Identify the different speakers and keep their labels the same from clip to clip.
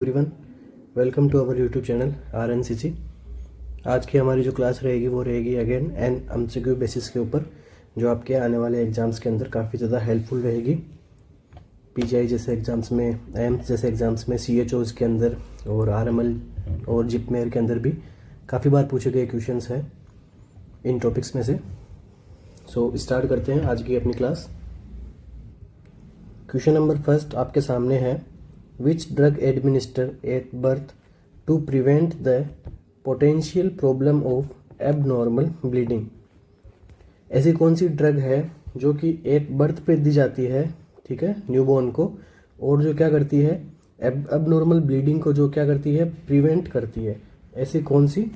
Speaker 1: Everyone, welcome to our YouTube channel RNCC। आज की हमारी जो क्लास रहेगी वो रहेगी अगेन MCQ बेसिस के ऊपर, जो आपके आने वाले एग्ज़ाम्स के अंदर काफ़ी ज़्यादा हेल्पफुल रहेगी। PGI जैसे एग्ज़ाम्स में, एम्स जैसे एग्ज़ाम्स में, CHOs के अंदर और RML और जिपमेर के अंदर भी काफ़ी बार पूछे गए क्वेश्चंस हैं इन टॉपिक्स में से। सो स्टार्ट करते हैं आज की अपनी क्लास। क्वेश्चन नंबर फर्स्ट आपके सामने है, Which drug administered at birth to prevent the potential problem of abnormal bleeding? ऐसी कौन सी ड्रग है जो कि एट बर्थ पे दी जाती है, ठीक है, न्यूबॉर्न को, और जो क्या करती है, एबनॉर्मल ब्लीडिंग को जो क्या करती है, प्रिवेंट करती है। ऐसी कौन सी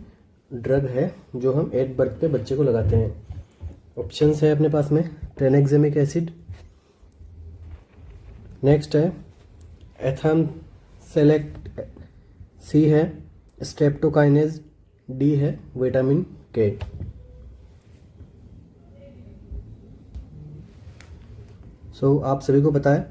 Speaker 1: ड्रग है जो हम एट बर्थ पे बच्चे को लगाते हैं? ऑप्शंस है अपने पास में, ट्रेनेक्सेमिक एसिड, नेक्स्ट है एथम सेलेक्ट, सी है स्ट्रेप्टोकाइनेज, डी है विटामिन के। सो आप सभी को पता है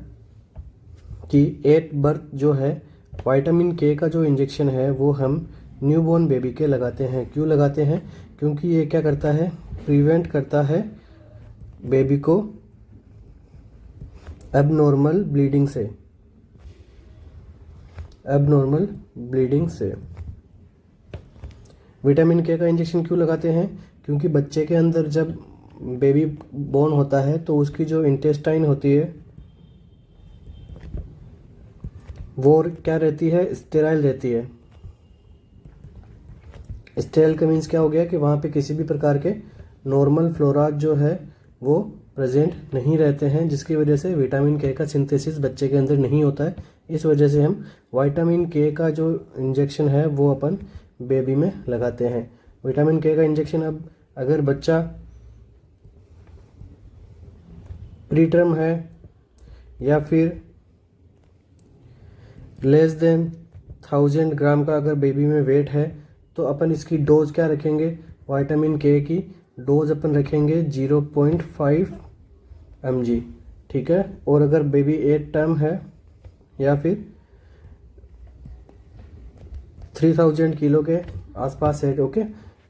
Speaker 1: कि एट बर्थ जो है विटामिन के का जो इंजेक्शन है वो हम न्यूबॉर्न बेबी के लगाते हैं। क्यों लगाते हैं? क्योंकि ये क्या करता है, प्रिवेंट करता है बेबी को एबनॉर्मल ब्लीडिंग से, एबनॉर्मल ब्लीडिंग से। विटामिन के का इंजेक्शन क्यों लगाते हैं? क्योंकि बच्चे के अंदर जब बेबी बोर्न होता है तो उसकी जो इंटेस्टाइन होती है वो क्या रहती है, स्टेराइल रहती है। स्टेराइल का मीन्स क्या हो गया कि वहाँ पे किसी भी प्रकार के नॉर्मल फ्लोराज जो है वो प्रेजेंट नहीं रहते हैं, जिसकी वजह से विटामिन के का सिंथेसिस बच्चे के अंदर नहीं होता है। इस वजह से हम विटामिन के का जो इंजेक्शन है वो अपन बेबी में लगाते हैं। विटामिन के का इंजेक्शन अब अगर बच्चा प्री टर्म है या फिर लेस देन 1000 ग्राम का अगर बेबी में वेट है तो अपन इसकी डोज क्या रखेंगे, विटामिन के की डोज अपन रखेंगे 0.5 mg, ठीक है। और अगर बेबी 8 टर्म है या फिर 3000 किलो के आसपास है, ओके,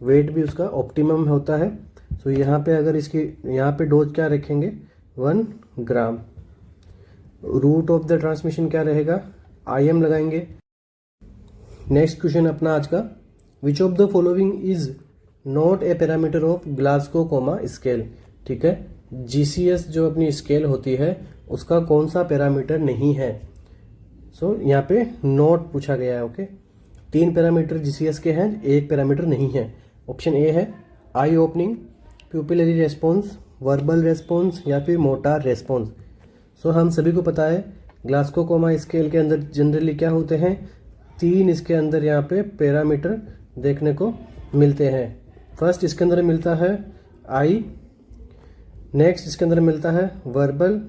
Speaker 1: वेट भी उसका ऑप्टिमम होता है। सो यहाँ पे अगर इसकी यहाँ पे डोज क्या रखेंगे, 1 gram. Route of the transmission क्या रहेगा, IM लगाएंगे। नेक्स्ट क्वेश्चन अपना आज का, which of the following is not a parameter of Glasgow coma scale, ठीक है। GCS जो अपनी स्केल होती है उसका कौन सा पैरामीटर नहीं है? सो यहाँ पे नोट पूछा गया है, ओके। 3 पैरामीटर GCS के हैं, 1 पैरामीटर नहीं है। ऑप्शन ए है eye opening, pupillary response, verbal response या फिर मोटार रेस्पॉन्स। सो हम सभी को पता है ग्लासगो कोमा स्केल के अंदर जनरली क्या होते हैं, 3 इसके अंदर यहाँ पे पैरामीटर देखने को मिलते हैं। फर्स्ट इसके अंदर मिलता है आई, नेक्स्ट इसके अंदर मिलता है verbal,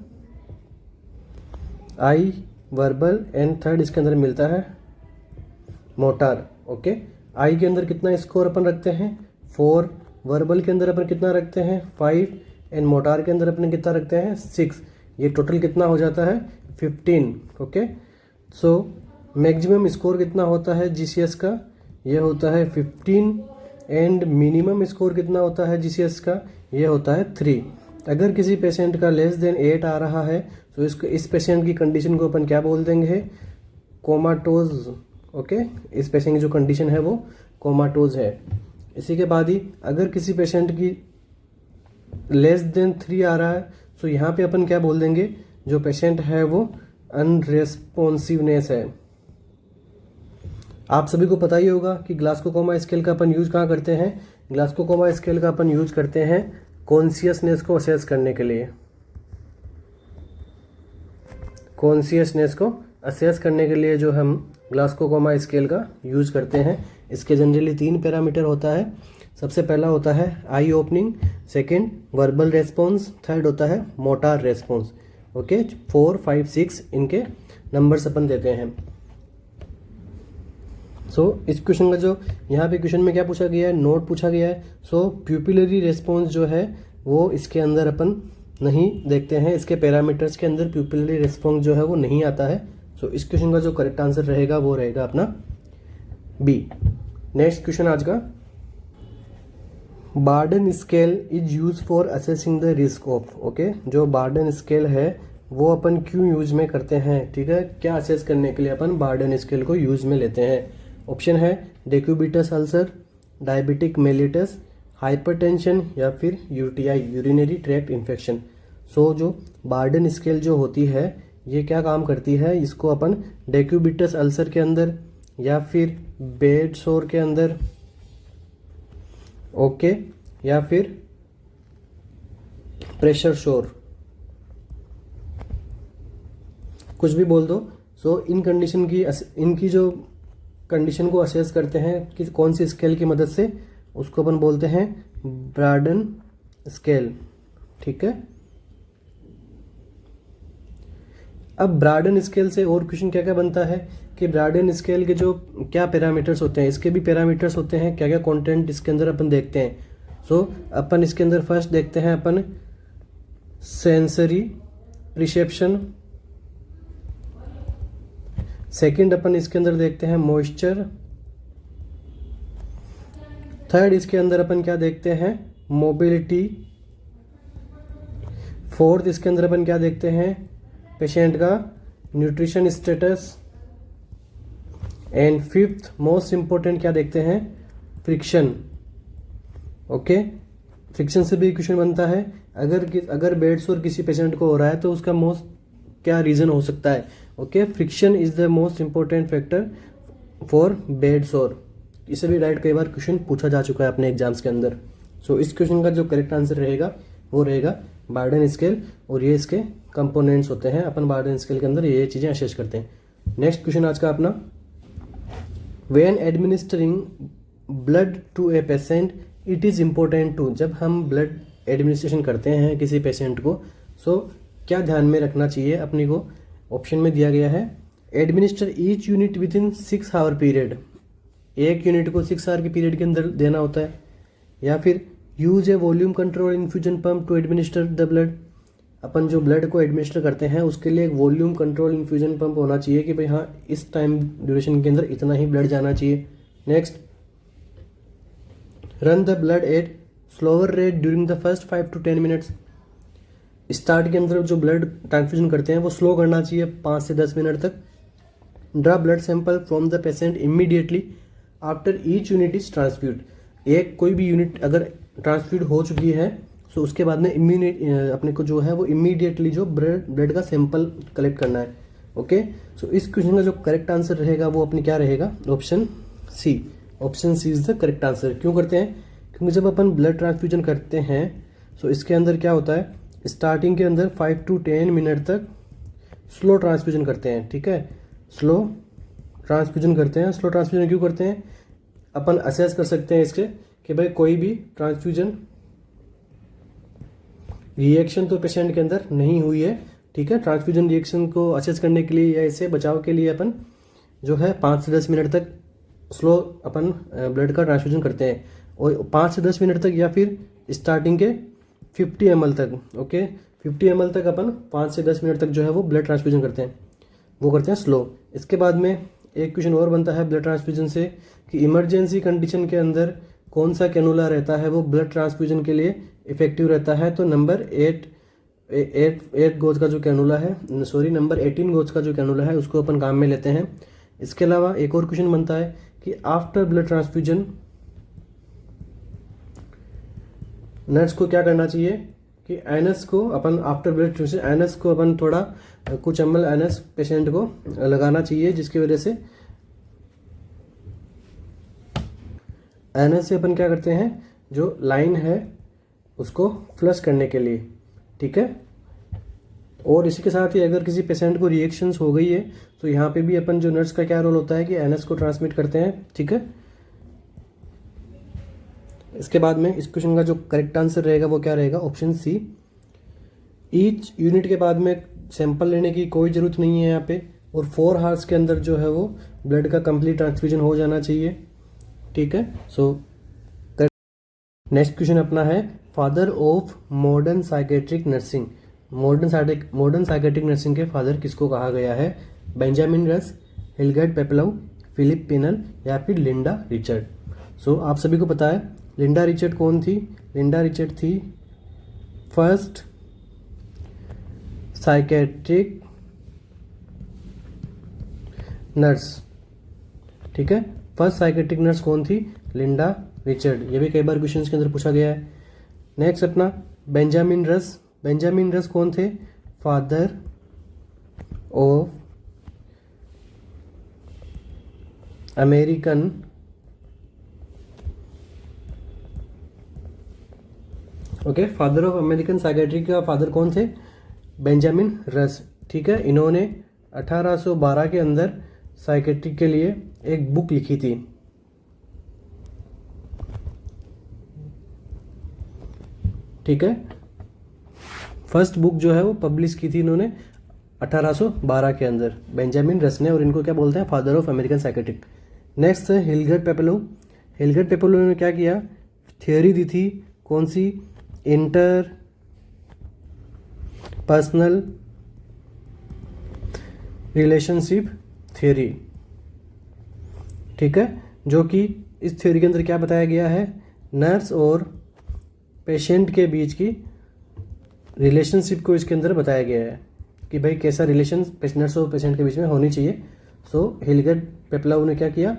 Speaker 1: I verbal, and third इसके अंदर मिलता है मोटार, ओके। आई के अंदर कितना स्कोर अपन रखते हैं, 4, वर्बल के अंदर अपन कितना रखते हैं, 5, एंड मोटार के अंदर अपन कितना रखते हैं, 6। ये टोटल कितना हो जाता है, 15, ओके। सो मैक्सिमम स्कोर कितना होता है GCS का, ये होता है 15, एंड मिनिमम स्कोर कितना होता है GCS का, ये होता है 3। अगर किसी पेशेंट का लेस देन 8 आ रहा है तो इसको, इस पेशेंट की कंडीशन को अपन क्या बोल देंगे, कोमाटोज, ओके। इस पेशेंट की जो कंडीशन है वो कोमाटोज है। इसी के बाद ही अगर किसी पेशेंट की लेस देन 3 आ रहा है तो यहाँ पे अपन क्या बोल देंगे, जो पेशेंट है वो अनरेस्पॉन्सिवनेस है। आप सभी को पता ही होगा कि ग्लासगो कोमा स्केल का अपन यूज कहाँ करते हैं, ग्लासगो कोमा स्केल का अपन यूज करते हैं कॉन्शियसनेस को असेस करने के लिए। कॉन्शियसनेस को असेस करने के लिए जो हम ग्लासगो कोमा स्केल का यूज करते हैं, इसके जनरली 3 पैरामीटर होता है। सबसे पहला होता है eye opening, second verbal response, third होता है मोटार रेस्पॉन्स, ओके। 4, 5, 6 इनके नंबर्स अपन देते हैं। सो इस क्वेश्चन का जो यहाँ पे क्वेश्चन में क्या पूछा गया है, नोट पूछा गया है। सो प्यूपिलरी रेस्पॉन्स जो है वो इसके अंदर अपन नहीं देखते हैं, इसके पैरामीटर्स के अंदर प्यूपिलरी रेस्पॉन्स जो है वो नहीं आता है। सो इस क्वेश्चन का जो करेक्ट आंसर रहेगा वो रहेगा अपना बी। नेक्स्ट क्वेश्चन आज का, Braden scale is use for assessing the risk of. Okay, जो बार्डन स्केल है वो अपन क्यों यूज में करते हैं, ठीक है, क्या असेस करने के लिए अपन बार्डन स्केल को यूज में लेते हैं। ऑप्शन है डेक्यूबिटस अल्सर, डायबिटिक मेलिटस, हाइपरटेंशन या फिर यूटीआई यूरिनरी ट्रैक्ट इन्फेक्शन। सो जो बार्डन स्केल जो होती है ये क्या काम करती है, इसको अपन डेक्यूबिटस अल्सर के अंदर या फिर बेड सोर के अंदर, ओके, या फिर प्रेशर शोर, कुछ भी बोल दो। सो इन कंडीशन की इनकी जो कंडीशन को असेस करते हैं कि कौन सी स्केल की मदद से, उसको अपन बोलते हैं बार्डन स्केल, ठीक है। अब बार्डन स्केल से और क्वेश्चन क्या क्या बनता है कि बार्डन स्केल के जो क्या पैरामीटर्स होते हैं, इसके भी पैरामीटर्स होते हैं, क्या क्या कंटेंट इसके अंदर अपन देखते हैं। सो अपन इसके अंदर फर्स्ट देखते हैं अपन सेंसरी रिसेप्शन, सेकंड अपन इसके अंदर देखते हैं मॉइस्चर, थर्ड इसके अंदर अपन क्या देखते हैं मोबिलिटी, फोर्थ इसके अंदर अपन क्या देखते हैं पेशेंट का nutrition status, and fifth most important क्या देखते हैं फ्रिक्शन। ओके, फ्रिक्शन से भी क्वेश्चन बनता है, अगर बेड सोर किसी पेशेंट को हो रहा है तो उसका मोस्ट क्या रीजन हो सकता है। Okay, friction is the most important factor for bed सोर। इसे भी राइट कई बार क्वेश्चन पूछा जा चुका है अपने एग्जाम्स के अंदर। सो इस क्वेश्चन का जो करेक्ट आंसर रहेगा वो रहेगा बार्डन स्केल, और ये इसके कंपोनेंट्स होते हैं। अपन बार्डन स्केल के अंदर ये चीज़ें असेस करते हैं। नेक्स्ट क्वेश्चन आज का अपना, when administering blood to a patient it is important to. जब हम ब्लड एडमिनिस्ट्रेशन करते हैं किसी पेशेंट को, सो क्या ध्यान में रखना चाहिए अपनी को। ऑप्शन में दिया गया है administer each unit with in 6 our period, एक यूनिट को 6 आवर के पीरियड के अंदर देना होता है, या फिर use a volume control infusion pump to administer the blood. अपन जो ब्लड को एडमिनिस्टर करते हैं उसके लिए एक वॉल्यूम कंट्रोल इन्फ्यूजन पंप होना चाहिए कि भाई हाँ इस टाइम ड्यूरेशन के अंदर इतना ही ब्लड जाना चाहिए। Next, run the blood at slower rate during the first 5 to 10 minutes. Start के अंदर जो ब्लड ट्रांसफ्यूजन करते हैं वो स्लो करना चाहिए 5 से 10 मिनट तक। Draw blood sample from the patient immediately after each unit is transfused. एक कोई भी यूनिट अगर ट्रांसफ्यूड हो चुकी है तो उसके बाद में अपने को जो है वो इमीडिएटली जो ब्लड का सैंपल कलेक्ट करना है। ओके, सो इस क्वेश्चन का जो करेक्ट आंसर रहेगा वो अपनी क्या रहेगा, option C. Option C is the correct answer. क्यों करते हैं, क्योंकि जब अपन ब्लड ट्रांसफ्यूजन करते हैं सो इसके अंदर क्या होता है, स्टार्टिंग के अंदर 5 to 10 मिनट तक स्लो ट्रांसफ्यूजन करते हैं, ठीक है, स्लो ट्रांसफ्यूजन करते हैं। स्लो ट्रांसफ्यूजन क्यों करते हैं, अपन असेस कर सकते हैं इसके कि भाई कोई भी ट्रांसफ्यूजन रिएक्शन तो पेशेंट के अंदर नहीं हुई है, ठीक है। ट्रांसफ्यूजन रिएक्शन को असेस करने के लिए या इसे बचाव के लिए अपन जो है 5 से 10 मिनट तक स्लो अपन ब्लड का ट्रांसफ्यूजन करते हैं, और 5 से 10 मिनट तक या फिर स्टार्टिंग के 50 ml तक। ओके, 50 ml तक अपन 5 से 10 मिनट तक जो है वो ब्लड ट्रांसफ्यूजन करते हैं, वो करते हैं स्लो। इसके बाद में एक क्वेश्चन और बनता है ब्लड ट्रांसफ्यूजन से कि इमरजेंसी कंडीशन के अंदर कौन सा कैनुला रहता है वो ब्लड ट्रांसफ्यूजन के लिए इफेक्टिव रहता है। तो नंबर 8 गोज का जो कैनुला है, नंबर 18 गोज का जो कैनुला है उसको अपन काम में लेते हैं। इसके अलावा एक और क्वेश्चन बनता है कि आफ्टर ब्लड ट्रांसफ्यूजन नर्स को क्या करना चाहिए कि एनएस को अपन आफ्टर ब्लड ट्रांसफ्यूजन एनएस को अपन थोड़ा कुछ ml एनएस पेशेंट को लगाना चाहिए, जिसकी वजह से एनएस से अपन क्या करते हैं जो लाइन है उसको फ्लश करने के लिए, ठीक है। और इसी के साथ ही अगर किसी पेशेंट को रिएक्शंस हो गई है तो यहाँ पे भी अपन जो नर्स का क्या रोल होता है कि एनएस को ट्रांसमिट करते हैं, ठीक है। इसके बाद में इस क्वेश्चन का जो करेक्ट आंसर रहेगा वो क्या रहेगा, ऑप्शन सी। ईच यूनिट के बाद में सैंपल लेने की कोई ज़रूरत नहीं है यहाँ पे, और 4 आवर्स के अंदर जो है वो ब्लड का कंप्लीट ट्रांसफ्यूजन हो जाना चाहिए, ठीक है। सो नेक्स्ट क्वेश्चन अपना है father of modern psychiatric nursing. Modern psychiatric nursing के फादर किसको कहा गया है। बेंजामिन रस, हिलगर्ट पेपलोव, फिलिप पिनल या फिर लिंडा रिचर्ड। सो आप सभी को पता है लिंडा रिचर्ड कौन थी? लिंडा रिचर्ड थी फर्स्ट साइकेट्रिक नर्स। ठीक है, फर्स्ट साइकेट्रिक नर्स कौन थी? लिंडा रिचर्ड। ये भी कई बार क्वेश्चंस के अंदर पूछा गया है। नेक्स्ट अपना बेंजामिन रस। बेंजामिन रस कौन थे? Father of American father of American psychiatry का फादर कौन थे? बेंजामिन रस। ठीक है, इन्होंने 1812 के अंदर साइकेट्री के लिए एक बुक लिखी थी। ठीक है, फर्स्ट बुक जो है वो पब्लिश की थी इन्होंने 1812 के अंदर, बेंजामिन रस ने, और इनको क्या बोलते हैं? Father of American psychiatric. Next है हिलगर्ट पेपलोव। हिलगर्ट पेपलोव ने क्या किया? थ्योरी दी थी, कौन सी? Interpersonal relationship theory. ठीक है, जो कि इस थ्योरी के अंदर क्या बताया गया है? नर्स और पेशेंट के बीच की रिलेशनशिप को इसके अंदर बताया गया है कि भाई कैसा रिलेशन नर्स और पेशेंट के बीच में होनी चाहिए। सो हिलगर्ट पेपलोव ने क्या किया?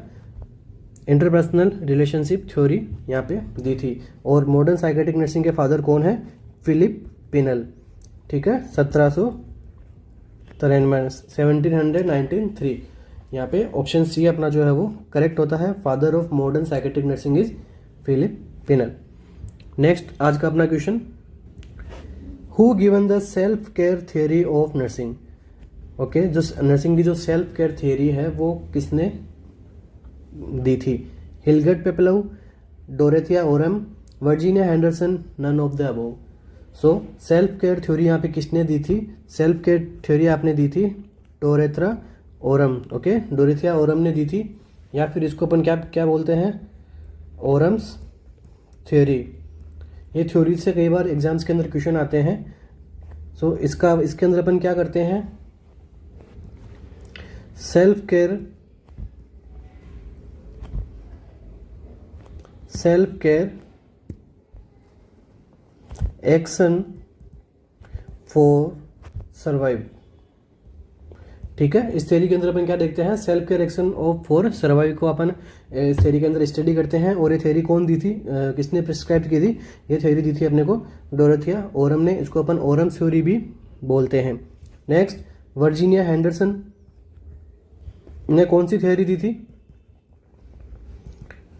Speaker 1: इंटरपर्सनल रिलेशनशिप थ्योरी यहाँ पे दी थी। और मॉडर्न साइकेट्रिक नर्सिंग के फादर कौन है? Philippe Pinel. ठीक है, 1793 यहाँ पे ऑप्शन सी अपना जो है वो करेक्ट होता है। Father of modern psychiatric nursing is Philippe Pinel. Next आज का अपना question, who given the self care theory of nursing. Okay, जो नर्सिंग की जो सेल्फ केयर थियरी है वो किसने दी थी? Hildegard Peplau, Dorothea Orem, Virginia Henderson, none of the above. So self care theory यहाँ पे किसने दी थी? सेल्फ केयर थ्योरी आपने दी थी डोरेथ्रा ओरम। ओके, डोरेथिया ओरम ने दी थी, या फिर इसको अपन क्या क्या बोलते हैं? ओरम्स थ्योरी। ये थ्योरी से कई बार एग्जाम्स के अंदर क्वेश्चन आते हैं। सो इसके अंदर अपन क्या करते हैं? Self care action for survive. ठीक है, इस थ्योरी के अंदर अपन क्या देखते हैं? Self care action of for survive को अपन इस थ्योरी के अंदर स्टडी करते हैं। और ये थ्योरी कौन दी थी? किसने प्रिस्क्राइब की थी? ये थ्योरी दी थी अपने को डोरेथिया ओरम ने। इसको अपन ओरम थ्योरी भी बोलते हैं। नेक्स्ट वर्जीनिया हेंडरसन ने कौन सी थ्योरी दी थी?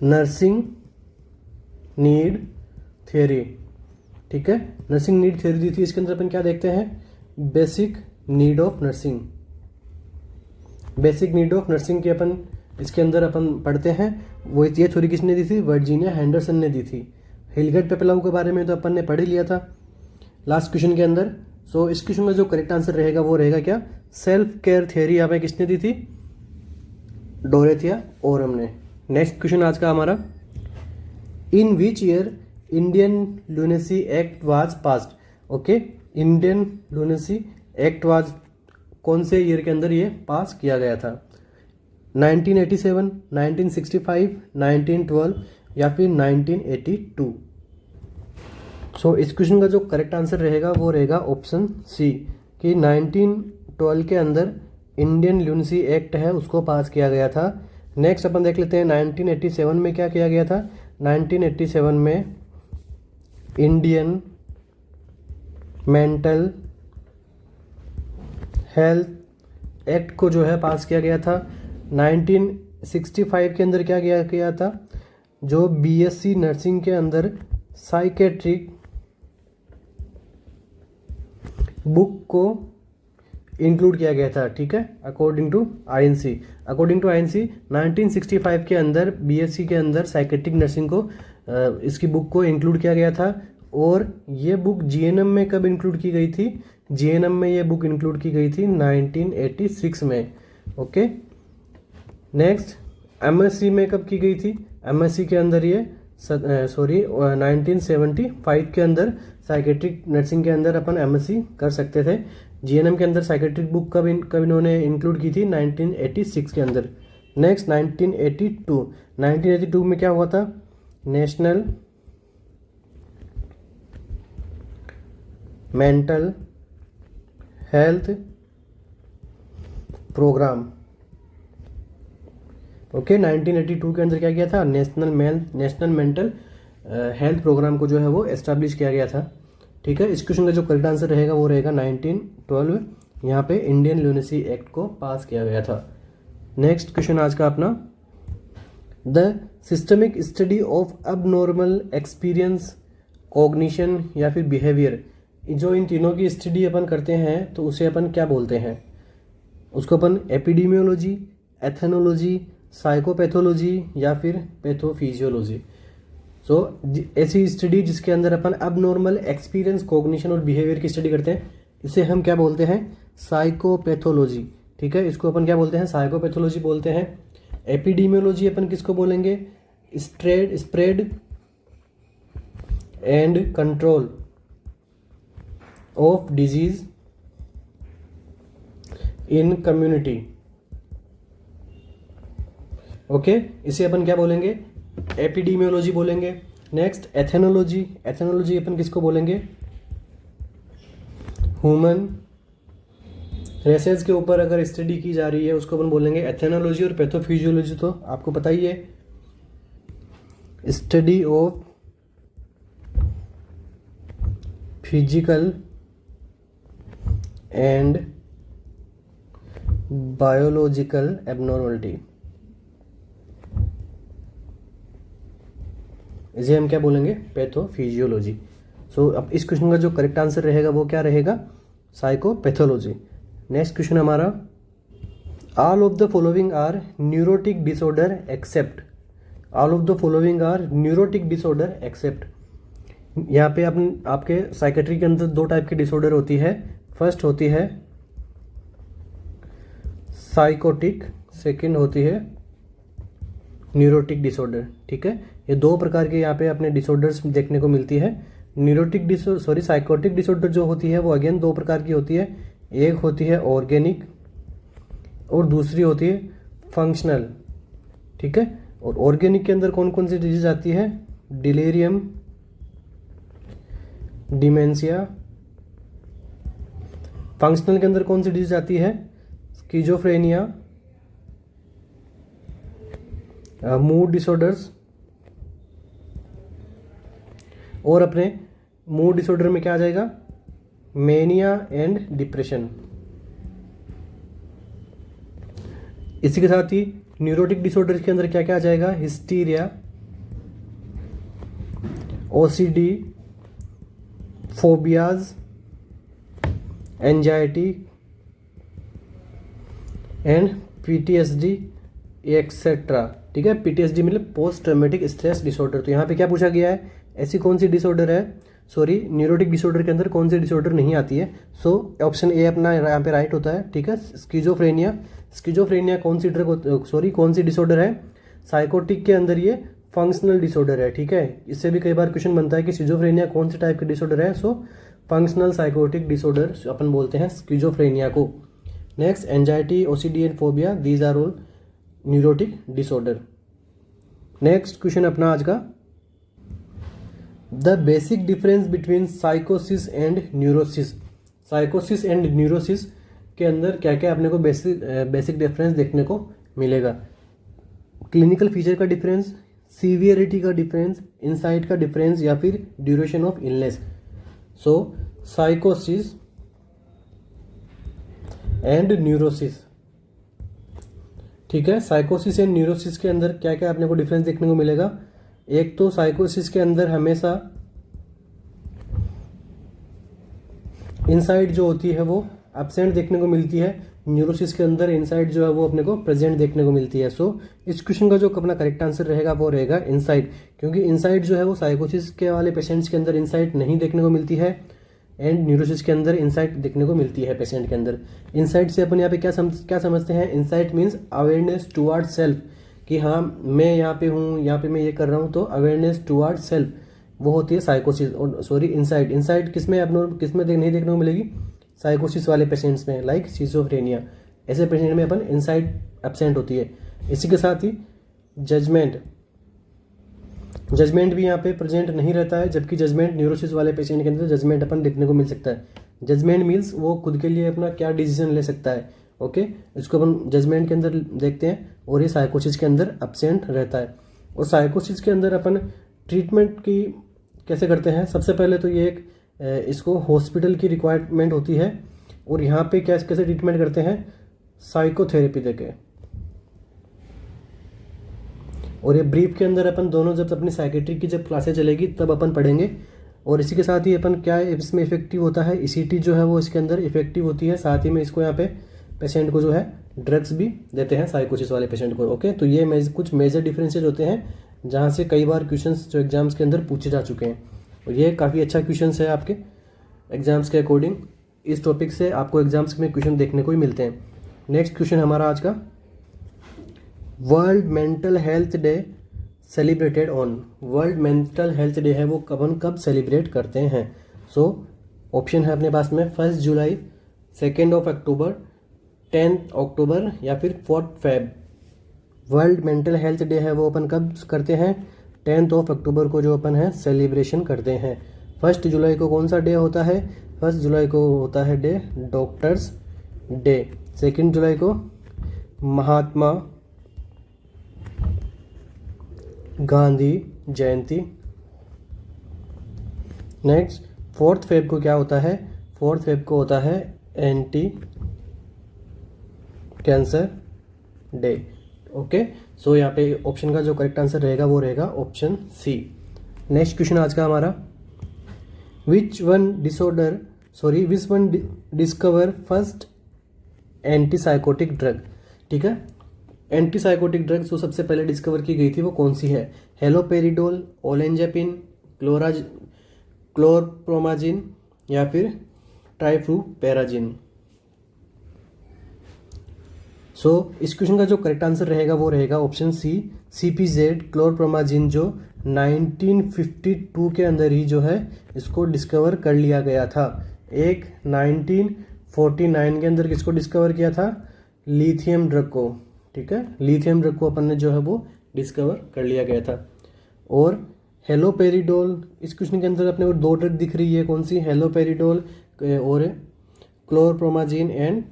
Speaker 1: Nursing need theory. ठीक है, नर्सिंग नीड थ्योरी दी थी। इसके अंदर अपन क्या देखते हैं? Basic need of nursing. Basic need of nursing की अपन इसके अंदर अपन पढ़ते हैं। वो ये थ्योरी किसने दी थी? वर्जीनिया हेंडरसन ने दी थी। हिलगर्ट पेपलोव के बारे में तो अपन ने पढ़ ही लिया था लास्ट क्वेश्चन के अंदर। सो इस क्वेश्चन में जो करेक्ट आंसर रहेगा वो रहेगा क्या? सेल्फ केयर थ्योरी यहाँ पे किसने दी थी? डोरेथिया ओरम ने। नेक्स्ट क्वेश्चन आज का हमारा, in which year Indian lunacy act was passed. Okay, Indian lunacy act was कौन से ईयर के अंदर ये पास किया गया था? 1987, 1965, 1912 या फिर 1982। सो इस क्वेश्चन का जो करेक्ट आंसर रहेगा वो रहेगा ऑप्शन सी कि 1912 के अंदर इंडियन लुनेसी एक्ट है उसको पास किया गया था। नेक्स्ट अपन देख लेते हैं 1987 में क्या किया गया था। 1987 में इंडियन मेंटल हेल्थ एक्ट को जो है पास किया गया था। 1965 के अंदर क्या किया गया था? जो बीएससी नर्सिंग के अंदर साइकेट्रिक बुक को इंक्लूड किया गया था। ठीक है, अकॉर्डिंग टू आईएनसी 1965 के अंदर बीएससी के अंदर साइकेट्रिक नर्सिंग को इसकी बुक को इंक्लूड किया गया था। और ये बुक जीएनएम में कब इंक्लूड की गई थी? जीएनएम में ये बुक इंक्लूड की गई थी 1986 में। ओके, नेक्स्ट एमएससी में कब की गई थी? एमएससी के अंदर ये 1975 के अंदर साइकेट्रिक नर्सिंग के अंदर अपन एमएससी कर सकते थे। जीएनएम के अंदर साइकेट्रिक बुक कब इन्होंने इंक्लूड की थी? 1986 के अंदर। नेक्स्ट 1982 में क्या हुआ था? National mental health programme. Okay 1982 के अंदर क्या किया था? नेशनल मेंटल हेल्थ प्रोग्राम को जो है वो एस्टैब्लिश किया गया था। ठीक है, इस क्वेश्चन का जो करेक्ट आंसर रहेगा वो रहेगा 1912। यहाँ पे इंडियन ल्यूनेसी एक्ट को पास किया गया था। नेक्स्ट क्वेश्चन आज का अपना, the systemic study of abnormal experience, cognition या फिर बिहेवियर, जो इन तीनों की स्टडी अपन करते हैं तो उसे अपन क्या बोलते हैं? उसको अपन एपिडेमियोलॉजी, एथेनोलॉजी, साइकोपैथोलॉजी या फिर पैथोफिजियोलॉजी। सो ऐसी स्टडी जिसके अंदर अपन अबनॉर्मल एक्सपीरियंस, कॉग्निशन और बिहेवियर की स्टडी करते हैं, इसे हम क्या बोलते हैं? साइकोपैथोलॉजी। ठीक है, इसको अपन क्या बोलते हैं? साइकोपैथोलॉजी बोलते हैं। एपिडेमियोलॉजी अपन किसको बोलेंगे? Spread and control of disease in community. Okay, इसे अपन क्या बोलेंगे? एपिडेमियोलॉजी बोलेंगे। नेक्स्ट एथेनोलॉजी अपन किसको बोलेंगे? ह्यूमन रेसेस के ऊपर अगर स्टडी की जा रही है उसको अपन बोलेंगे एथेनोलॉजी। और पैथोफिजियोलॉजी तो आपको पता ही है, study of physical and biological abnormality. इसे हम क्या बोलेंगे? पैथोफिजियोलॉजी। सो अब इस क्वेश्चन का जो करेक्ट आंसर रहेगा वो क्या रहेगा? साइकोपैथोलॉजी। नेक्स्ट क्वेश्चन हमारा, all of the following are neurotic disorder except. All of the following are neurotic disorder except. यहाँ पे आपके साइकेट्री के अंदर दो टाइप की डिसऑर्डर होती है। फर्स्ट होती है साइकोटिक, सेकंड होती है न्यूरोटिक डिसऑर्डर। ठीक है, ये दो प्रकार के यहाँ पे अपने डिसऑर्डर्स देखने को मिलती है। साइकोटिक डिसऑर्डर जो होती है वो अगेन दो प्रकार की होती है। एक होती है ऑर्गेनिक और दूसरी होती है फंक्शनल। ठीक है, और ऑर्गेनिक के अंदर कौन कौन सी डिजीज आती है? Delirium, dementia. फंक्शनल के अंदर कौन सी डिजीज आती है? Schizophrenia, mood disorders. और अपने मूड डिसऑर्डर में क्या आ जाएगा? Mania and depression. इसी के साथ ही न्यूरोटिक डिसऑर्डर के अंदर क्या क्या आ जाएगा? Hysteria, OCD, phobias, anxiety and PTSD etcetera. ठीक है, पीटीएसडी मतलब पोस्ट ट्रॉमेटिक स्ट्रेस डिसऑर्डर। तो यहाँ पे क्या पूछा गया है? ऐसी कौन सी डिसऑर्डर है, न्यूरोटिक डिसऑर्डर के अंदर कौन सी डिसऑर्डर नहीं आती है? सो ऑप्शन ए अपना यहाँ पे राइट होता है। ठीक है, स्किज़ोफ्रेनिया कौन सी कौन सी डिसऑर्डर है? साइकोटिक के अंदर ये फंक्शनल डिसऑर्डर है। ठीक है, इससे भी कई बार क्वेश्चन बनता है कि स्किज़ोफ्रेनिया कौन सी टाइप की डिसऑर्डर है? सो फंक्शनल साइकोटिक डिसऑर्डर अपन बोलते हैं स्किज़ोफ्रेनिया को। Next anxiety, OCD and phobia, these are all neurotic disorder. Next question अपना आज का, द बेसिक डिफरेंस बिटवीन साइकोसिस एंड न्यूरोसिस। साइकोसिस एंड न्यूरोसिस के अंदर क्या क्या अपने को बेसिक डिफरेंस देखने को मिलेगा? क्लिनिकल फीचर का डिफरेंस, सीवियरिटी का डिफरेंस, इंसाइट का डिफरेंस या फिर ड्यूरेशन ऑफ इलनेस। सो साइकोसिस एंड न्यूरोसिस। ठीक है, साइकोसिस एंड न्यूरोसिस के अंदर क्या क्या अपने को डिफरेंस देखने को मिलेगा? एक तो साइकोसिस के अंदर हमेशा इनसाइट जो होती है वो एब्सेंट देखने को मिलती है। न्यूरोसिस के अंदर इनसाइट जो है वो अपने को प्रेजेंट देखने को मिलती है। सो इस क्वेश्चन का जो अपना करेक्ट आंसर रहेगा वो रहेगा इनसाइट, क्योंकि इनसाइट जो है वो साइकोसिस के वाले पेशेंट्स के अंदर इनसाइट नहीं देखने को मिलती है एंड न्यूरोसिस के अंदर इनसाइट देखने को मिलती है पेशेंट के अंदर। इनसाइट से अपन यहाँ पे क्या समझते हैं? Insight means awareness toward self, कि हाँ मैं यहाँ पे हूँ, यहाँ पे मैं ये कर रहा हूँ, तो अवेयरनेस टुवर्ड सेल्फ वो होती है साइकोसिस, और सॉरी इनसाइट। इनसाइट किसमें एबनॉर्मल, किसमें नहीं देखने को मिलेगी, साइकोसिस वाले पेशेंट्स में, लाइक सिजोफ्रेनिया, ऐसे पेशेंट में अपन इनसाइट एब्सेंट होती है। इसी के साथ ही जजमेंट भी यहाँ पे प्रेजेंट नहीं रहता है, जबकि जजमेंट न्यूरोसिस वाले पेशेंट के अंदर जजमेंट अपन देखने को मिल सकता है। जजमेंट मीन्स वो खुद के लिए अपना क्या डिसीजन ले सकता है, ओके, इसको अपन जजमेंट के अंदर देखते हैं, और ये साइकोसिस के अंदर एब्सेंट रहता है। और साइकोसिस के अंदर अपन ट्रीटमेंट की कैसे करते हैं, सबसे पहले तो ये एक इसको हॉस्पिटल की रिक्वायरमेंट होती है, और यहाँ पे कैसे ट्रीटमेंट करते हैं, साइकोथेरेपी देके। और ये ब्रीफ के अंदर अपन दोनों जब अपनी साइकेट्री की जब क्लासेस चलेगी तब अपन पढ़ेंगे। और इसी के साथ ही अपन क्या इसमें इफेक्टिव होता है, ईसीटी जो है वो इसके अंदर इफेक्टिव होती है। साथ ही में इसको यहाँ पे पेशेंट को जो है ड्रग्स भी देते हैं साइकोसिस वाले पेशेंट को, ओके। तो ये कुछ मेजर डिफरेंसेज होते हैं जहाँ से कई बार क्वेश्चंस जो एग्जाम्स के अंदर पूछे जा चुके हैं, और ये काफ़ी अच्छा क्वेश्चंस है आपके एग्जाम्स के अकॉर्डिंग। इस टॉपिक से आपको एग्जाम्स में क्वेश्चन देखने को ही मिलते हैं। नेक्स्ट क्वेश्चन हमारा आज का, world mental health day celebrated on. World mental health day है वो कब सेलिब्रेट करते हैं। सो ऑप्शन है अपने पास में 1 जुलाई, 2 अक्टूबर, 10 अक्टूबर या फिर 4 Feb. World mental health day है वो अपन कब करते हैं, 10 अक्टूबर को जो अपन है सेलिब्रेशन करते हैं। 1 जुलाई को कौन सा डे होता है, 1 जुलाई को होता है डे डॉक्टर्स डे। 2 जुलाई को महात्मा गांधी जयंती। नेक्स्ट 4 फेब को क्या होता है, 4 फेब को होता है एंटी कैंसर डे, ओके। सो यहाँ पे ऑप्शन का जो करेक्ट आंसर रहेगा वो रहेगा ऑप्शन सी। नेक्स्ट क्वेश्चन आज का हमारा, which one discover first antipsychotic drug. ठीक है, एंटीसाइकोटिक ड्रग जो सबसे पहले डिस्कवर की गई थी वो कौन सी है, हेलोपेरिडोल, ओलेंजापिन, क्लोरप्रोमाजिन या फिर ट्राइफ्लूपेराजिन। इस क्वेश्चन का जो करेक्ट आंसर रहेगा वो रहेगा ऑप्शन सी, CPZ क्लोरप्रोमाजिन, जो 1952 के अंदर ही जो है इसको डिस्कवर कर लिया गया था। एक 1949 के अंदर किसको डिस्कवर किया था, लिथियम ड्रग को। ठीक है, लिथियम ड्रग को अपन ने जो है वो डिस्कवर कर लिया गया था। और हेलोपेरिडोल, इस क्वेश्चन के अंदर अपने को 2 ड्रग दिख रही है, कौन सी, हेलोपेरिडोल और क्लोरप्रोमाजिन एंड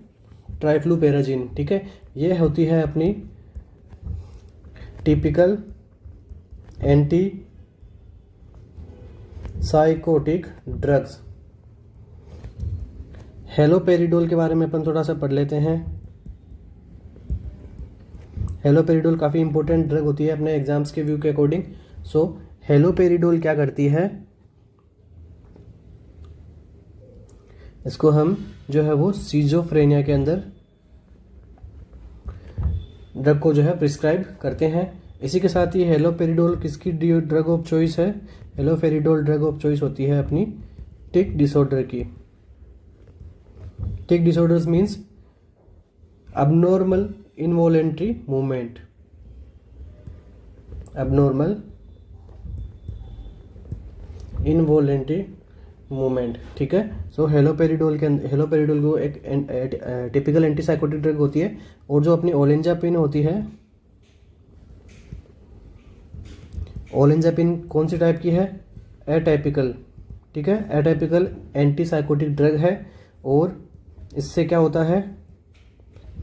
Speaker 1: ट्राइफ्लूपेराजिन। ठीक है, ये होती है अपनी typical anti psychotic drugs. Haloperidol के बारे में अपन थोड़ा सा पढ़ लेते हैं। हेलोपेरिडोल काफ़ी इंपॉर्टेंट ड्रग होती है अपने एग्जाम्स के व्यू के अकॉर्डिंग। हेलोपेरिडोल क्या करती है, इसको हम जो है वो सिजोफ्रेनिया के अंदर ड्रग को जो है प्रिस्क्राइब करते हैं। इसी के साथ ही हेलोपेरिडोल किसकी ड्रग ऑफ चॉइस है, हेलोपेरिडोल ड्रग ऑफ चॉइस होती है अपनी टिक डिसऑर्डर की। Tic disorders means abnormal involuntary movement, abnormal involuntary movement। ठीक है, हेलोपेरिडोल को एक टिपिकल एंटीसाइकोटिक ड्रग होती है। और जो अपनी ओलेंजापिन होती है, ओलेंजापिन कौन सी टाइप की है, एटाइपिकल। ठीक है, एटाइपिकल एंटीसाइकोटिक ड्रग है, और इससे क्या होता है,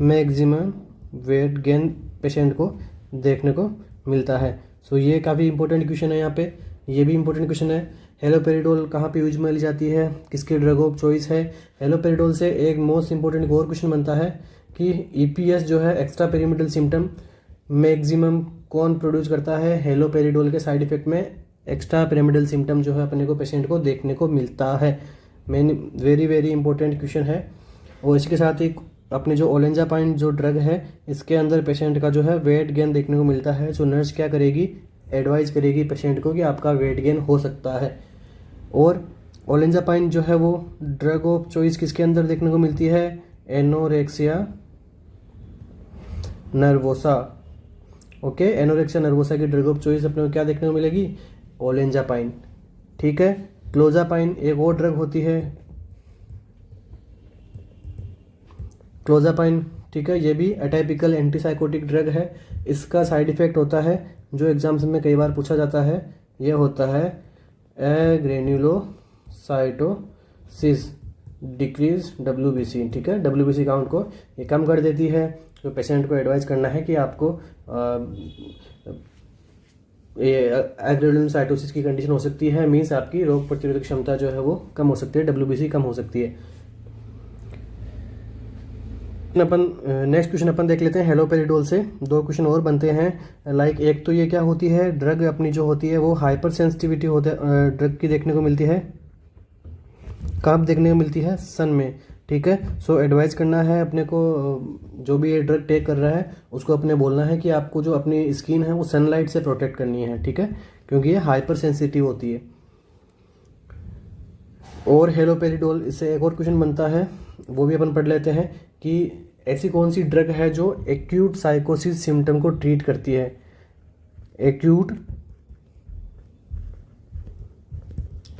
Speaker 1: मैक्सिमम वेट गेन पेशेंट को देखने को मिलता है। ये काफ़ी इंपॉर्टेंट क्वेश्चन है यहाँ पे, ये भी इंपॉर्टेंट क्वेश्चन है। हेलोपेरिडोल कहाँ पे यूज में ली जाती है, किसकी ड्रग ऑफ चॉइस है। हेलोपेरिडोल से एक मोस्ट इंपॉर्टेंट और क्वेश्चन बनता है कि EPS जो है एक्स्ट्रा पेरिमेटल सिम्टम मैक्सिमम कौन प्रोड्यूस करता है। हेलोपेरिडोल के साइड इफेक्ट में एक्स्ट्रा पेरिमेटल सिम्टम जो है अपने को पेशेंट को देखने को मिलता है। वेरी इंपॉर्टेंट क्वेश्चन है। और इसके साथ ही अपने जो ओलेंजापाइन जो ड्रग है, इसके अंदर पेशेंट का जो है वेट गेन देखने को मिलता है। नर्स क्या करेगी, एडवाइस करेगी पेशेंट को कि आपका वेट गेन हो सकता है। और ओलेंजापाइन जो है वो ड्रग ऑफ चॉइस किसके अंदर देखने को मिलती है, anorexia nervosa. Okay, anorexia nervosa की ड्रग ऑफ चॉइस अपने को क्या देखने को मिलेगी, ओलेंजापाइन। ठीक है, क्लोजापाइन एक और ड्रग होती है, क्लोजापाइन। ठीक है, ये भी एटाइपिकल एंटीसाइकोटिक ड्रग है। इसका साइड इफेक्ट होता है जो एग्जाम्स में कई बार पूछा जाता है, ये होता है ग्रेन्युलोसाइटोसिस, डिक्रीज WBC। ठीक है, WBC काउंट को ये कम कर देती है। तो पेशेंट को एडवाइस करना है कि आपको ये ग्रेन्युलोसाइटोसिस की कंडीशन हो सकती है, मीन्स आपकी रोग प्रतिरोधक क्षमता जो है वो कम हो सकती है, WBC कम हो सकती है। अपन नेक्स्ट क्वेश्चन अपन देख लेते हैं हेलोपेरिडोल से। दो क्वेश्चन और बनते हैं, लाइक एक तो ये क्या होती है, ड्रग अपनी जो होती है वो हाइपर सेंसिटिविटी होता है ड्रग की देखने को मिलती है, कब देखने को मिलती है, सन में। ठीक है, सो एडवाइस करना है अपने को, जो भी ये ड्रग टेक कर रहा है उसको अपने बोलना है कि आपको जो अपनी स्किन है वो सनलाइट से प्रोटेक्ट करनी है। ठीक है, क्योंकि ये हाइपर सेंसिटिव होती है। और हेलोपेरिडोल, इससे एक और क्वेश्चन बनता है, वो भी अपन पढ़ लेते हैं कि ऐसी कौन सी ड्रग है जो एक्यूट साइकोसिस सिम्टम को ट्रीट करती है, एक्यूट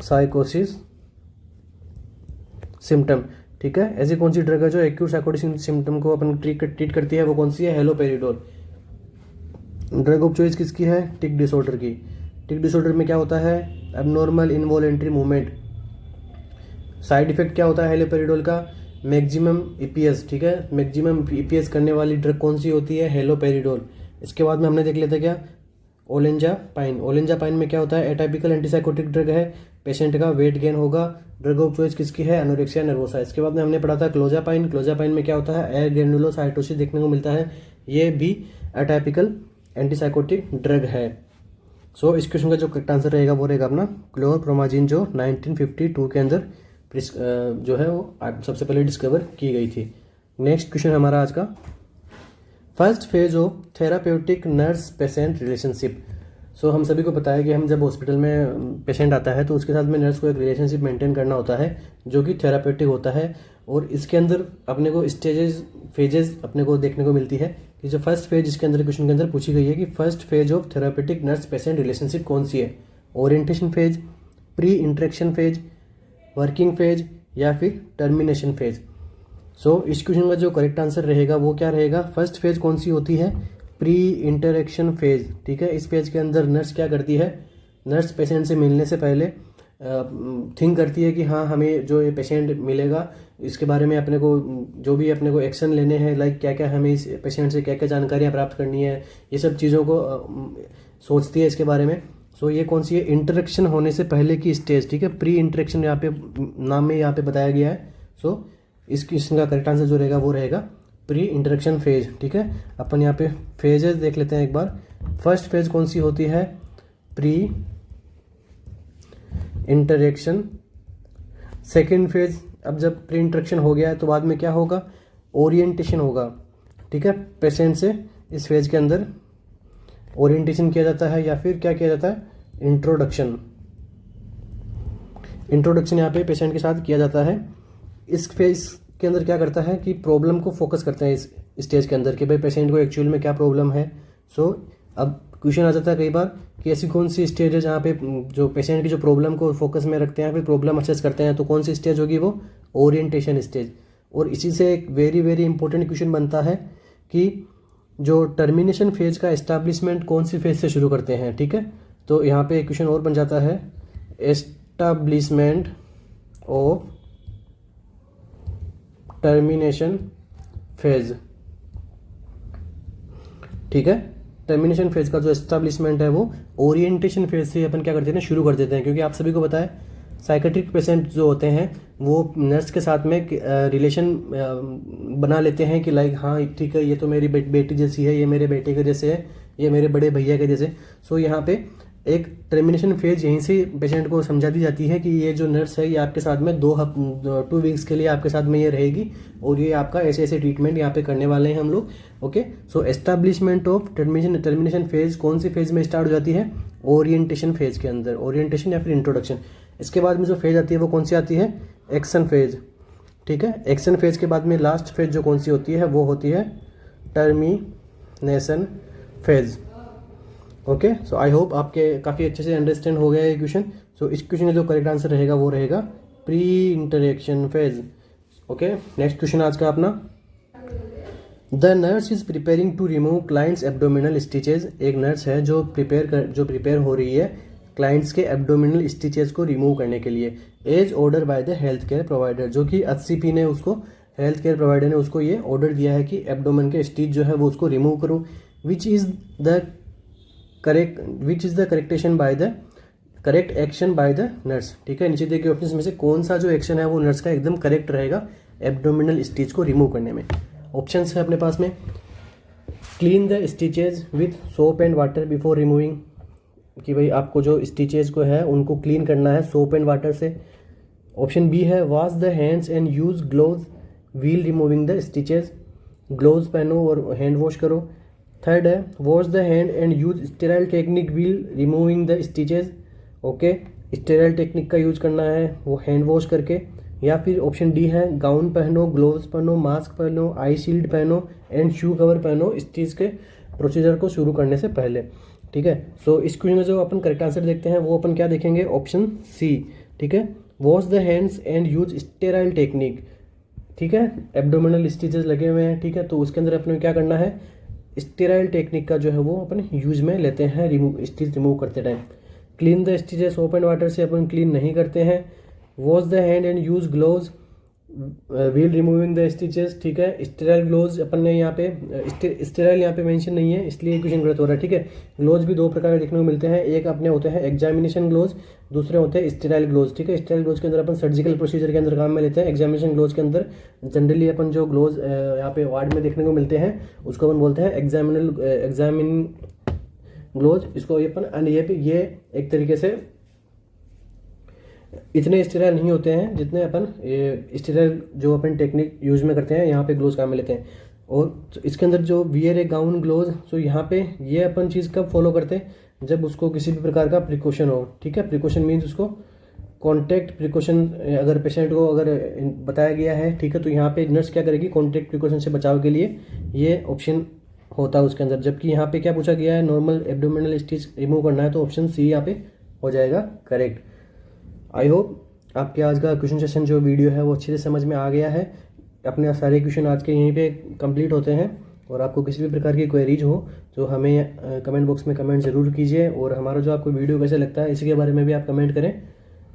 Speaker 1: साइकोसिस सिम्टम। ठीक है, ऐसी कौन सी ड्रग है जो एक्यूट साइकोसिस सिम्टम को अपन ट्रीट करती है, वो कौन सी है, हेलोपेरिडोल। ड्रग ऑफ चॉइस किसकी है, टिक डिसऑर्डर की। टिक डिसऑर्डर में क्या होता है, abnormal involuntary movement. Side effect क्या होता है हेलोपेरिडोल का, मैक्सिमम EPS। ठीक है, मैक्सिमम EPS करने वाली ड्रग कौन सी होती है, हेलोपेरिडोल। इसके बाद में हमने देख लेते क्या, ओलेंजापाइन। ओलेंजापाइन में क्या होता है, एटाइपिकल एंटीसाइकोटिक ड्रग है, पेशेंट का वेट गेन होगा। ड्रग ऑफ चॉइस किसकी है, एनोरेक्सिया नर्वोसा। इसके बाद में हमने पढ़ा था क्लोजापाइन। क्लोजापाइन में क्या होता है, ग्रेन्युलोसाइटोसिस देखने को मिलता है, ये भी एटाइपिकल एंटीसाइकोटिक ड्रग है। सो इस क्वेश्चन का जो करेक्ट आंसर रहेगा वो रहेगा अपना क्लोरप्रोमाजिन, जो 1952 के अंदर जो है वो सबसे पहले डिस्कवर की गई थी। नेक्स्ट क्वेश्चन हमारा आज का, first phase of therapeutic nurse patient relationship. So हम सभी को पता है कि हम जब हॉस्पिटल में पेशेंट आता है तो उसके साथ में नर्स को एक रिलेशनशिप मेंटेन करना होता है जो कि थेराप्यूटिक होता है। और इसके अंदर अपने को स्टेजेस, फेजेस अपने को देखने को मिलती है कि जो फर्स्ट फेज इसके अंदर क्वेश्चन के अंदर पूछी गई है कि first phase of therapeutic nurse patient relationship कौन सी है, orientation phase, pre interaction phase, working phase या फिर टर्मिनेशन फेज। सो इस क्वेश्चन का जो करेक्ट आंसर रहेगा वो क्या रहेगा, फर्स्ट फेज कौन सी होती है, प्री इंटरेक्शन फेज। ठीक है, इस फेज के अंदर नर्स क्या करती है, नर्स पेशेंट से मिलने से पहले थिंक करती है कि हाँ हमें जो ये पेशेंट मिलेगा इसके बारे में अपने को जो भी अपने को एक्शन लेने हैं, लाइक क्या क्या हमें इस पेशेंट से क्या क्या जानकारियाँ प्राप्त करनी है, ये सब चीज़ों को सोचती है इसके बारे में। सो ये कौन सी है, इंटरेक्शन होने से पहले की स्टेज। ठीक है, प्री इंटरेक्शन यहाँ पे नाम में यहाँ पे बताया गया है। सो इस क्वेश्चन का करेक्ट आंसर जो रहेगा वो रहेगा प्री इंटरेक्शन फेज। ठीक है, अपन यहाँ पे फेजेस देख लेते हैं एक बार। फर्स्ट फेज कौन सी होती है, प्री इंटरेक्शन। सेकेंड फेज, अब जब प्री इंटरेक्शन हो गया है तो बाद में क्या होगा, ओरिएंटेशन होगा। ठीक है, पेशेंट से इस फेज के अंदर ओरिएंटेशन किया जाता है या फिर क्या किया जाता है, इंट्रोडक्शन। इंट्रोडक्शन यहाँ पे पेशेंट के साथ किया जाता है। इस फेज के अंदर क्या करता है कि प्रॉब्लम को फोकस करते हैं इस स्टेज के अंदर कि भाई पेशेंट को एक्चुअल में क्या प्रॉब्लम है। सो अब क्वेश्चन आ जाता है कई बार कि ऐसी कौन सी स्टेज है जहाँ पे जो पेशेंट की जो प्रॉब्लम को फोकस में रखते हैं फिर प्रॉब्लम असेस करते हैं, तो कौन सी स्टेज होगी, वो ओरिएंटेशन स्टेज। और इसी से एक वेरी वेरी इंपॉर्टेंट क्वेश्चन बनता है कि जो टर्मिनेशन फेज का एस्टैब्लिशमेंट कौन सी फेज से शुरू करते हैं। ठीक है, तो यहाँ पे एक क्वेश्चन और बन जाता है, एस्टैब्लिशमेंट ऑफ टर्मिनेशन फेज। ठीक है, टर्मिनेशन फेज का जो एस्टैब्लिशमेंट है वो ओरिएंटेशन फेज से अपन क्या करते हैं, शुरू कर देते हैं। क्योंकि आप सभी को पता है साइकेट्रिक पेशेंट जो होते हैं वो नर्स के साथ में रिलेशन बना लेते हैं कि लाइक हाँ ठीक है ये तो मेरी बेटी जैसी है, ये मेरे बेटे के जैसे है, ये मेरे बड़े भैया के जैसे। सो यहाँ पे एक टर्मिनेशन फेज यहीं से पेशेंट को समझा दी जाती है कि ये जो नर्स है ये आपके साथ में 2 वीक्स के लिए आपके साथ में ये रहेगी और ये आपका ऐसे ऐसे ट्रीटमेंट यहाँ पे करने वाले हैं हम लोग। Okay, so establishment of termination phase कौन सी फेज में स्टार्ट हो जाती है, ओरिएंटेशन फेज के अंदर, ओरिएंटेशन या फिर इंट्रोडक्शन। इसके बाद में जो फेज आती है वो कौन सी आती है, एक्शन फेज। ठीक है, एक्शन फेज के बाद में लास्ट फेज जो कौन सी होती है वो होती है termination phase. Okay, so I hope आपके काफ़ी अच्छे से अंडरस्टैंड हो गया ये क्वेश्चन। सो इस क्वेश्चन का जो करेक्ट आंसर रहेगा वो रहेगा pre interaction phase. Okay, next question आज का अपना, the nurse is preparing to remove clients abdominal stitches. एक नर्स है जो प्रिपेयर हो रही है क्लाइंट्स के एब्डोमिनल स्टिचेज को रिमूव करने के लिए, as order by the health care provider, जो कि HCP ने उसको, हेल्थ केयर प्रोवाइडर ने उसको ये ऑर्डर दिया है कि एब्डोमेन के स्टिच जो है वो उसको रिमूव करो। Which is the correct action by the nurse. ठीक है, नीचे दिए गए ऑप्शन में से कौन सा जो एक्शन है वो नर्स का एकदम करेक्ट रहेगा एब्डोमिनल स्टिच को रिमूव करने में। ऑप्शंस है अपने पास में, clean the stitches with soap and water before removing, कि भाई आपको जो स्टिचेज को है उनको क्लीन करना है सोप एंड वाटर से। ऑप्शन बी है wash the hands and use gloves wheel removing the stitches, gloves पहनो और हैंड वॉश करो। थर्ड है wash the hand and use sterile technique wheel removing the stitches. Okay, sterile technique का use करना है वो hand wash करके। या फिर ऑप्शन डी है गाउन पहनो, ग्लोव्स पहनो, मास्क पहनो, आई शील्ड पहनो एंड शू कवर पहनो इस चीज़ के प्रोसीजर को शुरू करने से पहले। ठीक है, सो इस क्वेश्चन में जो अपन करेक्ट आंसर देखते हैं वो अपन क्या देखेंगे, ऑप्शन सी। ठीक है, wash the hands and use sterile technique. ठीक है, एब्डोमिनल स्टिचेस लगे हुए हैं। ठीक है, तो उसके अंदर अपने क्या करना है, स्टेराइल टेक्निक का जो है वो अपन यूज में लेते हैं स्टिच रिमूव करते time. Clean the stitches soap and water से अपन क्लीन नहीं करते हैं। Wash the hand and use gloves wheel removing the stitches. ठीक है, स्टेराइल ग्लोव्स अपन ने यहाँ पे स्टेराइल यहाँ पे मेंशन नहीं है इसलिए क्वेश्चन गलत हो रहा है। ठीक है, ग्लोव्स भी दो प्रकार के देखने को मिलते हैं, एक अपने होते हैं एग्जामिनेशन ग्लोव्स, दूसरे होते हैं स्टेराइल ग्लोव्स। ठीक है, स्टेराइल ग्लोव्स के अंदर अपन सर्जिकल प्रोसीजर के अंदर काम में लेते हैं। एग्जामिनेशन ग्लोव्स के अंदर जनरली अपन जो ग्लोव्स यहाँ पे वार्ड में देखने को मिलते हैं उसको अपन बोलते हैं एग्जामिन ग्लोव्स। इसको ये एक तरीके से इतने स्टेराइल नहीं होते हैं जितने अपन स्टेराइल जो अपन टेक्निक यूज में करते हैं यहाँ पे ग्लोव्स काम में लेते हैं। और इसके अंदर जो वियर ए गाउन ग्लोव्स, तो यहाँ पे ये अपन चीज़ कब फॉलो करते हैं, जब उसको किसी भी प्रकार का प्रिकॉशन हो। ठीक है, प्रिकॉशन मीन्स उसको कॉन्टैक्ट प्रिकॉशन, अगर पेशेंट को अगर बताया गया है, ठीक है, तो यहाँ पे नर्स क्या करेगी, कॉन्टैक्ट प्रिकॉशन से बचाव के लिए ये ऑप्शन होता है उसके अंदर। जबकि यहाँ पे क्या पूछा गया है, नॉर्मल एब्डोमिनल स्टिच रिमूव करना है, तो ऑप्शन सी यहाँ पे हो जाएगा करेक्ट। आई होप आपके आज का क्वेश्चन सेशन जो वीडियो है वो अच्छे से समझ में आ गया है। अपने सारे क्वेश्चन आज के यहीं पे कंप्लीट होते हैं, और आपको किसी भी प्रकार की क्वेरीज हो तो हमें कमेंट बॉक्स में कमेंट ज़रूर कीजिए, और हमारा जो आपको वीडियो कैसे लगता है इसके बारे में भी आप कमेंट करें।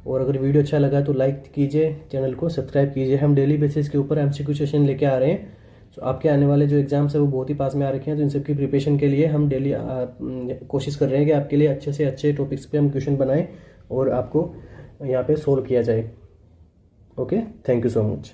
Speaker 1: और अगर वीडियो अच्छा लगा तो लाइक कीजिए, चैनल को सब्सक्राइब कीजिए। हम डेली बेसिस के ऊपर MCQ सेशन लेके आ रहे हैं, तो आपके आने वाले जो एग्जाम्स है वो बहुत ही पास में आ रखे हैं, तो इन सब की प्रिपरेशन के लिए हम डेली कोशिश कर रहे हैं कि आपके लिए अच्छे से अच्छे टॉपिक्स पे हम क्वेश्चन बनाएं और आपको यहाँ पे सोल्व किया जाए। Okay, thank you so much.